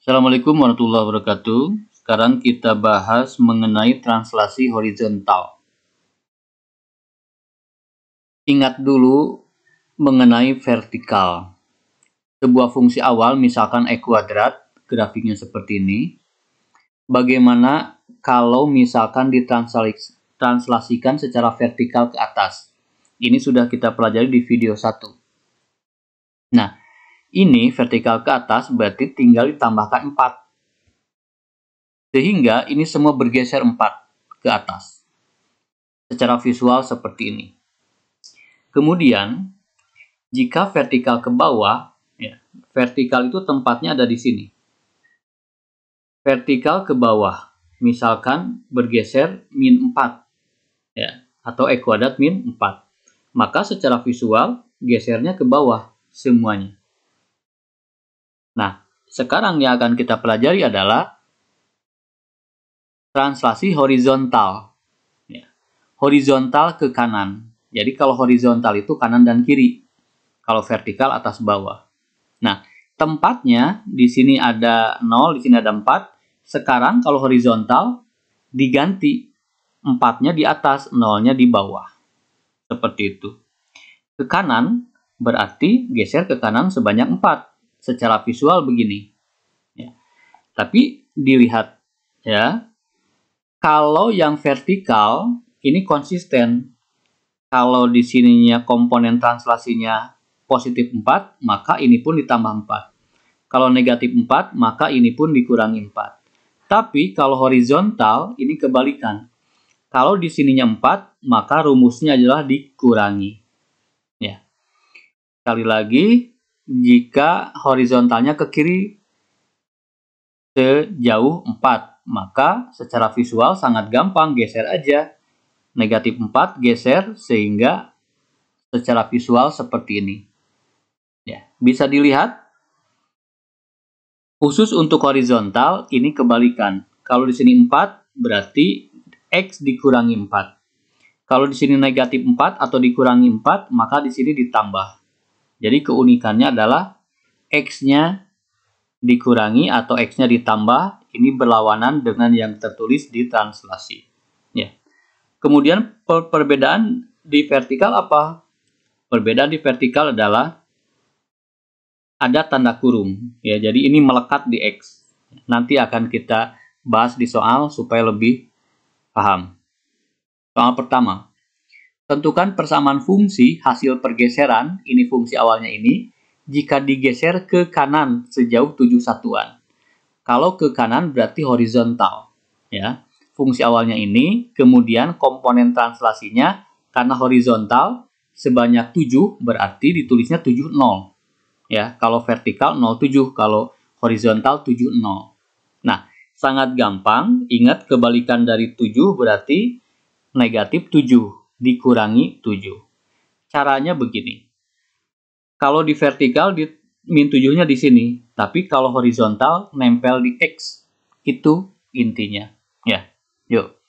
Assalamualaikum warahmatullahi wabarakatuh. Sekarang kita bahas mengenai translasi horizontal. Ingat dulu mengenai vertikal. Sebuah fungsi awal, misalkan E kuadrat, grafiknya seperti ini. Bagaimana kalau misalkan ditranslasikan secara vertikal ke atas? Ini sudah kita pelajari di video 1. Nah, ini vertikal ke atas berarti tinggal ditambahkan 4. Sehingga ini semua bergeser 4 ke atas. Secara visual seperti ini. Kemudian, jika vertikal ke bawah, ya, vertikal itu tempatnya ada di sini. Vertikal ke bawah, misalkan bergeser min 4, ya, atau E kuadrat min 4. Maka secara visual, gesernya ke bawah semuanya. Nah, sekarang yang akan kita pelajari adalah translasi horizontal. Ya. Horizontal ke kanan. Jadi kalau horizontal itu kanan dan kiri. Kalau vertikal atas bawah. Nah, tempatnya di sini ada 0, di sini ada 4. Sekarang kalau horizontal diganti 4-nya di atas, 0-nya di bawah. Seperti itu. Ke kanan berarti geser ke kanan sebanyak 4. Secara visual begini. Ya. Tapi dilihat ya. Kalau yang vertikal ini konsisten. Kalau di sininya komponen translasinya positif 4, maka ini pun ditambah 4. Kalau negatif 4, maka ini pun dikurangi 4. Tapi kalau horizontal, ini kebalikan. Kalau di sininya 4, maka rumusnya adalah dikurangi. Ya. Sekali lagi, jika horizontalnya ke kiri sejauh 4, maka secara visual sangat gampang, geser aja. Negatif 4 geser sehingga secara visual seperti ini. Ya, bisa dilihat khusus untuk horizontal ini kebalikan. Kalau di sini 4 berarti X dikurangi 4. Kalau di sini negatif 4 atau dikurangi 4, maka di sini ditambah. Jadi keunikannya adalah X-nya dikurangi atau X-nya ditambah. Ini berlawanan dengan yang tertulis di translasi. Ya. Kemudian perbedaan di vertikal apa? Perbedaan di vertikal adalah ada tanda kurung. Ya, jadi ini melekat di X. Nanti akan kita bahas di soal supaya lebih paham. Soal pertama. Tentukan persamaan fungsi hasil pergeseran, ini fungsi awalnya ini, jika digeser ke kanan sejauh 7 satuan. Kalau ke kanan berarti horizontal. Ya. Fungsi awalnya ini, kemudian komponen translasinya karena horizontal sebanyak 7 berarti ditulisnya 70. Ya, kalau vertikal 07, kalau horizontal 70. Nah, sangat gampang, ingat kebalikan dari 7 berarti negatif 7 dikurangi 7. Caranya begini. Kalau di vertikal di min 7-nya di sini, tapi kalau horizontal nempel di X. Itu intinya. Ya. Yuk.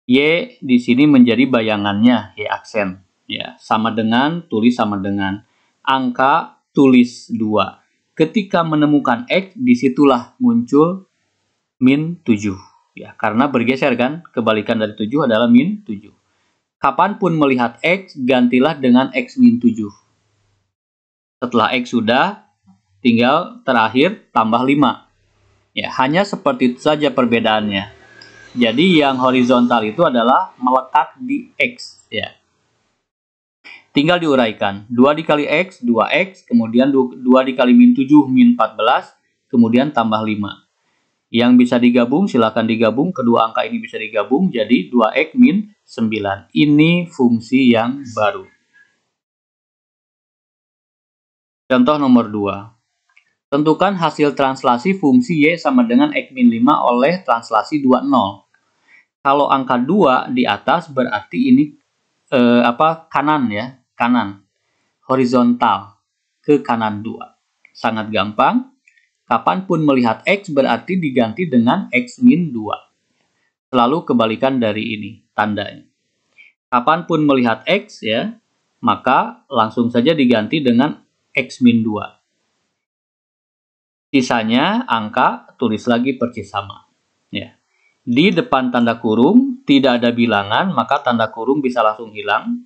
Y di sini menjadi bayangannya, Y aksen. Ya, sama dengan, tulis sama dengan. Angka tulis 2. Ketika menemukan X, disitulah muncul min 7. Ya, karena bergeser kan, kebalikan dari 7 adalah min 7. Kapanpun melihat X, gantilah dengan X min 7. Setelah X sudah, tinggal terakhir tambah 5. Ya, hanya seperti itu saja perbedaannya. Jadi yang horizontal itu adalah melekat di X. Ya. Tinggal diuraikan. 2 dikali X, 2X, kemudian 2 dikali min 7, min 14, kemudian tambah 5. Yang bisa digabung, silakan digabung. Kedua angka ini bisa digabung, jadi 2X min 9. Ini fungsi yang baru. Contoh nomor 2. Tentukan hasil translasi fungsi Y sama dengan X min 5 oleh translasi 20. Kalau angka 2 di atas berarti ini kanan ya, kanan. Horizontal ke kanan 2. Sangat gampang. Kapanpun melihat X berarti diganti dengan X min 2. Selalu kebalikan dari ini tandanya. Kapanpun melihat X ya, maka langsung saja diganti dengan X min 2. Sisanya angka tulis lagi persis sama. Ya. Di depan tanda kurung tidak ada bilangan, maka tanda kurung bisa langsung hilang.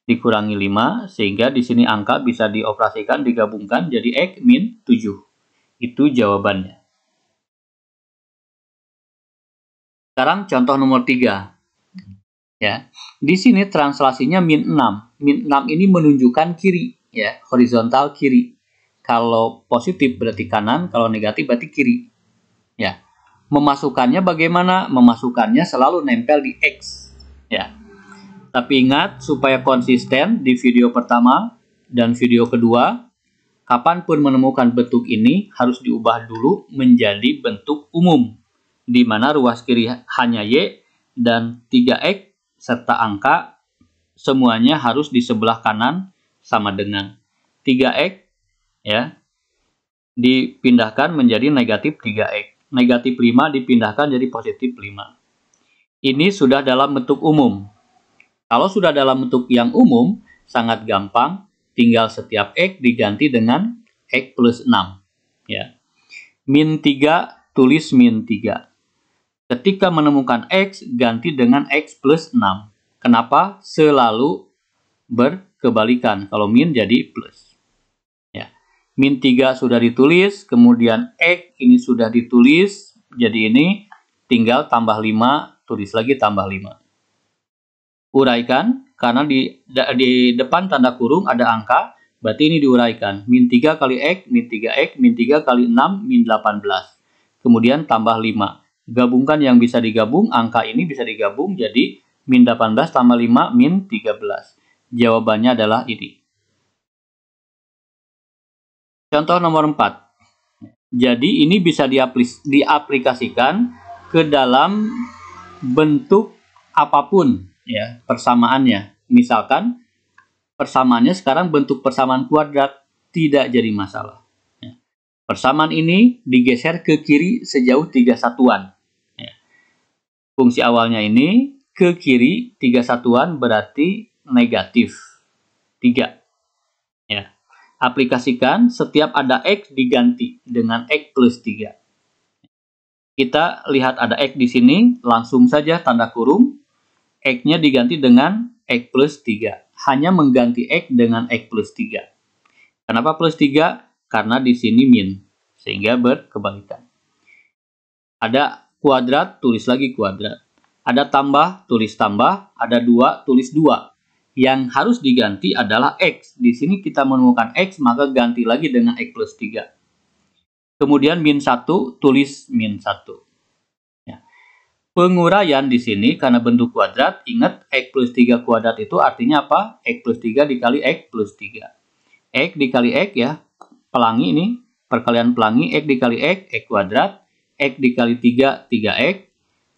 Dikurangi 5, sehingga di sini angka bisa dioperasikan, digabungkan jadi X min 7. Itu jawabannya. Sekarang contoh nomor 3. Ya. Di sini translasinya min 6. Min 6 ini menunjukkan kiri, ya, horizontal kiri. Kalau positif berarti kanan, kalau negatif berarti kiri. Ya. Memasukkannya bagaimana? Memasukkannya selalu nempel di X. Ya. Tapi ingat, supaya konsisten di video pertama dan video kedua, kapanpun menemukan bentuk ini harus diubah dulu menjadi bentuk umum, di mana ruas kiri hanya Y dan 3X serta angka semuanya harus di sebelah kanan sama dengan 3X, ya, dipindahkan menjadi negatif 3X. Negatif 5 dipindahkan jadi positif 5. Ini sudah dalam bentuk umum. Kalau sudah dalam bentuk yang umum, sangat gampang, tinggal setiap X diganti dengan X plus 6. Ya. Min 3, tulis min 3. Ketika menemukan X, ganti dengan X plus 6. Kenapa? Selalu berkebalikan. Kalau min jadi plus. Ya. Min 3 sudah ditulis, kemudian X ini sudah ditulis, jadi ini tinggal tambah 5, tulis lagi tambah 5. Uraikan, karena di depan tanda kurung ada angka, berarti ini diuraikan. Min 3 kali X, min 3X, min 3 kali 6, min 18. Kemudian tambah 5. Gabungkan yang bisa digabung, angka ini bisa digabung jadi min 18 tambah 5, min 13. Jawabannya adalah ini. Contoh nomor 4. Jadi ini bisa diaplikasikan ke dalam bentuk apapun, ya, persamaannya. Misalkan persamaannya sekarang bentuk persamaan kuadrat, tidak jadi masalah. Ya. Persamaan ini digeser ke kiri sejauh 3 satuan. Ya. Fungsi awalnya ini ke kiri 3 satuan berarti negatif 3. Ya. Aplikasikan, setiap ada X diganti dengan X plus 3. Kita lihat ada X di sini, langsung saja tanda kurung, X-nya diganti dengan X plus 3. Hanya mengganti X dengan X plus 3. Kenapa plus 3? Karena di sini min, sehingga berkebalikan. Ada kuadrat, tulis lagi kuadrat. Ada tambah, tulis tambah. Ada 2, tulis 2. Yang harus diganti adalah X. Di sini kita menemukan X, maka ganti lagi dengan X plus 3. Kemudian min 1, tulis min 1. Ya. Penguraian di sini karena bentuk kuadrat, ingat X plus 3 kuadrat itu artinya apa? X plus 3 dikali X plus 3. X dikali X, ya, pelangi ini, perkalian pelangi, X dikali X, X kuadrat, X dikali 3, 3X.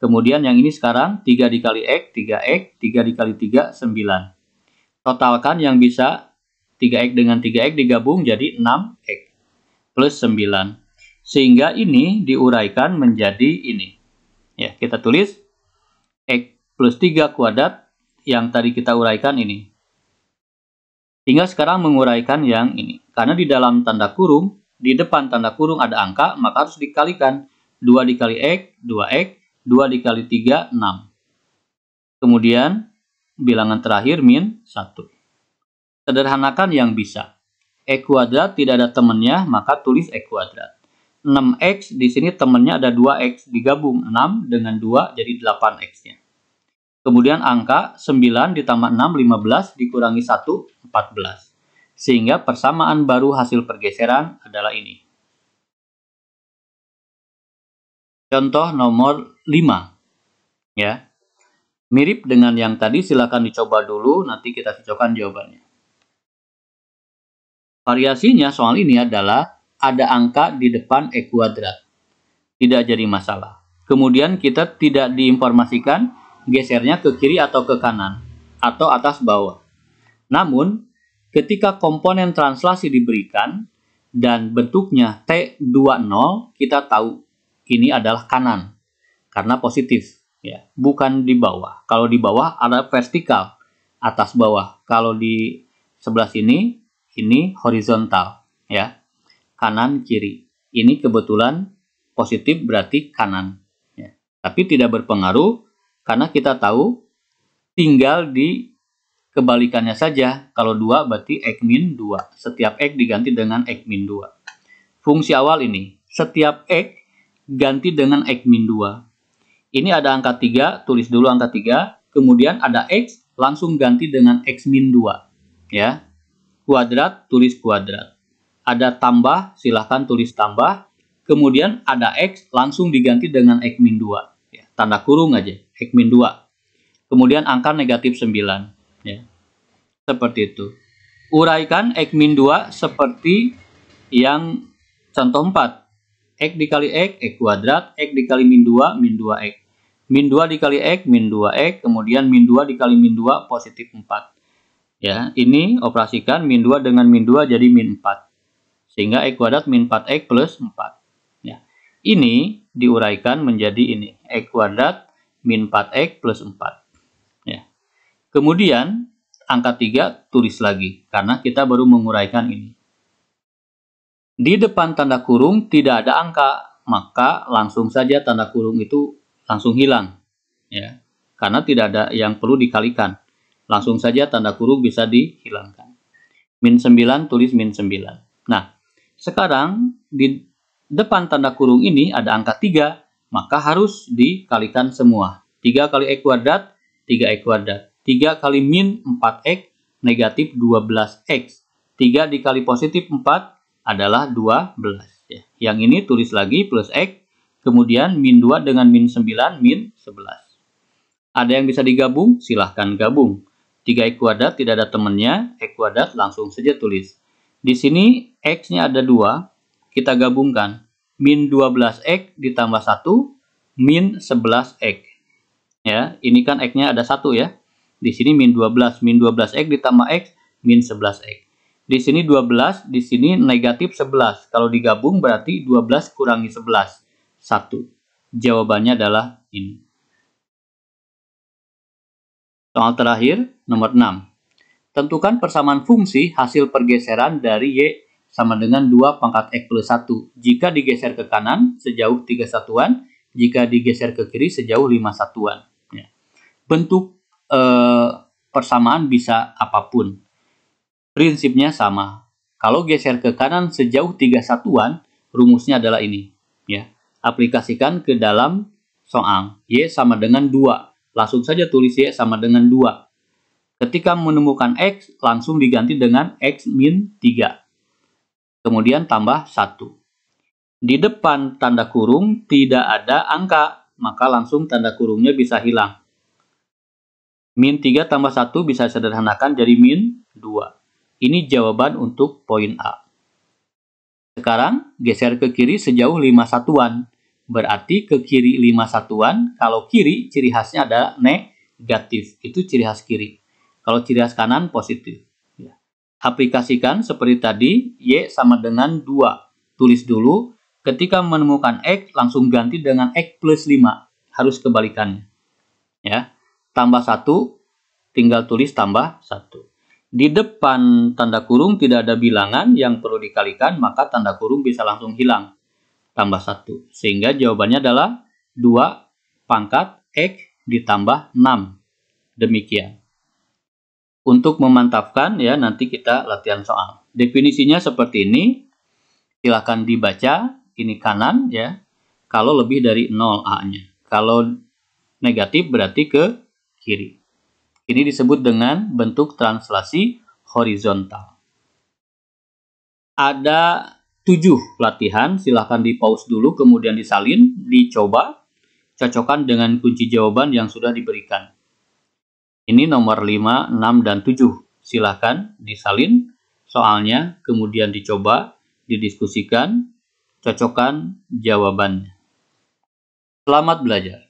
Kemudian yang ini sekarang 3 dikali X, 3X, 3 dikali 3, 9. Totalkan yang bisa 3X dengan 3X digabung jadi 6X plus 9. Sehingga ini diuraikan menjadi ini. Ya, kita tulis X plus 3 kuadrat yang tadi kita uraikan ini. Tinggal sekarang menguraikan yang ini. Karena di dalam tanda kurung, di depan tanda kurung ada angka, maka harus dikalikan. 2 dikali X, 2X, 2 dikali 3, 6. Kemudian bilangan terakhir min 1. Sederhanakan yang bisa. X kuadrat tidak ada temannya, maka tulis X kuadrat. 6X di sini temannya ada 2X, digabung 6 dengan 2 jadi 8X-nya. Kemudian angka 9 ditambah 6, 15 dikurangi 1, 14. Sehingga persamaan baru hasil pergeseran adalah ini. Contoh nomor 5. Ya. Mirip dengan yang tadi, silakan dicoba dulu, nanti kita cocokkan jawabannya. Variasinya soal ini adalah ada angka di depan X kuadrat. Tidak jadi masalah. Kemudian kita tidak diinformasikan gesernya ke kiri atau ke kanan, atau atas bawah. Namun, ketika komponen translasi diberikan dan bentuknya T20, kita tahu ini adalah kanan, karena positif. Ya, bukan di bawah. Kalau di bawah ada vertikal, atas bawah. Kalau di sebelah sini, ini horizontal, ya, kanan kiri. Ini kebetulan positif berarti kanan. Ya. Tapi tidak berpengaruh karena kita tahu tinggal di kebalikannya saja. Kalau 2 berarti X min 2. Setiap X diganti dengan X min 2. Fungsi awal ini. Setiap X ganti dengan X min 2. Ini ada angka 3, tulis dulu angka 3. Kemudian ada X, langsung ganti dengan X min 2. Ya. Kuadrat, tulis kuadrat. Ada tambah, silahkan tulis tambah. Kemudian ada X, langsung diganti dengan X min 2. Ya, tanda kurung aja, X min 2. Kemudian angka negatif 9. Ya. Seperti itu. Uraikan X min 2 seperti yang contoh 4. X dikali X, X kuadrat. X dikali min 2, min 2X. Min 2 dikali X, min 2X. Kemudian min 2 dikali min 2, positif 4. Ya, ini operasikan min 2 dengan min 2 jadi min 4. Sehingga X kuadrat min 4X plus 4. Ya. Ini diuraikan menjadi ini. X kuadrat min 4X plus 4. Ya. Kemudian angka 3 tulis lagi. Karena kita baru menguraikan ini. Di depan tanda kurung tidak ada angka. Maka langsung saja tanda kurung itu langsung hilang. Ya. Karena tidak ada yang perlu dikalikan. Langsung saja tanda kurung bisa dihilangkan. Min 9 tulis min 9. Nah, sekarang di depan tanda kurung ini ada angka 3. Maka harus dikalikan semua. 3 kali X kuadrat, 3X kuadrat. 3 kali min 4X, negatif 12X. 3 dikali positif 4 adalah 12. Ya. Yang ini tulis lagi plus X. Kemudian min 2 dengan min 9, min 11. Ada yang bisa digabung? Silahkan gabung. 3X kuadrat tidak ada temannya, X kuadrat langsung saja tulis. Di sini X-nya ada 2, kita gabungkan. Min 12X ditambah 1, min 11X. Ya, ini kan X-nya ada 1 ya. Di sini min 12, min 12X ditambah X, min 11X. Di sini 12, di sini negatif 11. Kalau digabung berarti 12 kurangi 11, 1. Jawabannya adalah ini. Soal terakhir, nomor 6. Tentukan persamaan fungsi hasil pergeseran dari Y sama dengan 2 pangkat X plus 1. Jika digeser ke kanan, sejauh 3 satuan. Jika digeser ke kiri, sejauh 5 satuan. Ya. Bentuk persamaan bisa apapun. Prinsipnya sama. Kalau geser ke kanan sejauh 3 satuan, rumusnya adalah ini. Ya. Aplikasikan ke dalam soal. Y sama dengan 2. Langsung saja tulis Y sama dengan 2. Ketika menemukan X, langsung diganti dengan X min 3. Kemudian tambah 1. Di depan tanda kurung tidak ada angka, maka langsung tanda kurungnya bisa hilang. Min 3 tambah 1 bisa sederhanakan jadi min 2. Ini jawaban untuk poin A. Sekarang geser ke kiri sejauh 5 satuan. Berarti ke kiri 5 satuan, kalau kiri ciri khasnya ada negatif, itu ciri khas kiri. Kalau ciri khas kanan positif. Ya. Aplikasikan seperti tadi, Y sama dengan 2. Tulis dulu, ketika menemukan X langsung ganti dengan X plus 5. Harus kebalikannya. Ya. Tambah 1, tinggal tulis tambah 1. Di depan tanda kurung tidak ada bilangan yang perlu dikalikan, maka tanda kurung bisa langsung hilang. Tambah 1. Sehingga jawabannya adalah 2 pangkat X ditambah 6. Demikian. Untuk memantapkan ya nanti kita latihan soal. Definisinya seperti ini. Silakan dibaca. Ini kanan ya. Kalau lebih dari 0 A-nya. Kalau negatif berarti ke kiri. Ini disebut dengan bentuk translasi horizontal. Ada 7 latihan, silahkan di pause dulu, kemudian disalin, dicoba, cocokkan dengan kunci jawaban yang sudah diberikan. Ini nomor 5, 6, dan 7. Silahkan disalin soalnya, kemudian dicoba, didiskusikan, cocokkan jawabannya. Selamat belajar.